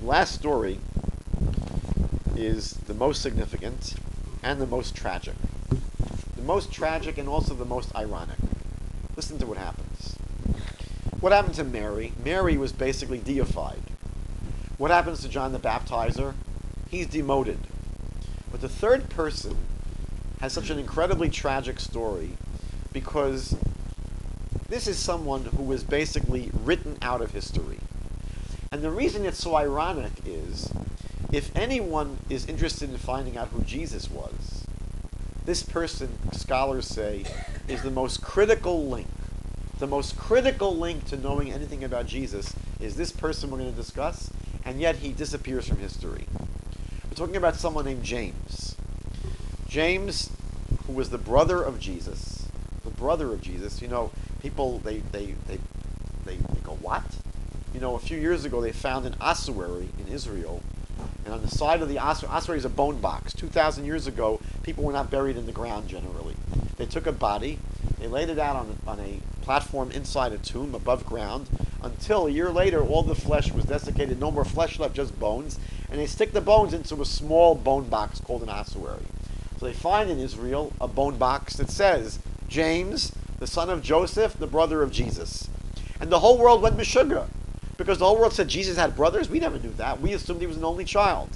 The last story is the most significant and the most tragic. The most tragic and also the most ironic. Listen to what happens. What happened to Mary? Mary was basically deified. What happens to John the Baptizer? He's demoted. But the third person has such an incredibly tragic story because this is someone who was basically written out of history. And the reason it's so ironic is, if anyone is interested in finding out who Jesus was, this person, scholars say, is the most critical link. The most critical link to knowing anything about Jesus is this person we're going to discuss, and yet he disappears from history. We're talking about someone named James. James, who was the brother of Jesus. The brother of Jesus. You know, people, they go, what? You know, a few years ago they found an ossuary in Israel, and on the side of the ossuary is a bone box. 2,000 years ago, people were not buried in the ground generally. They took a body, they laid it out on a platform inside a tomb above ground, until a year later all the flesh was desiccated, no more flesh left, just bones, and they stick the bones into a small bone box called an ossuary. So they find in Israel a bone box that says, James, the son of Joseph, the brother of Jesus. And the whole world went meshuggah, because the whole world said Jesus had brothers. We never knew that. We assumed he was an only child.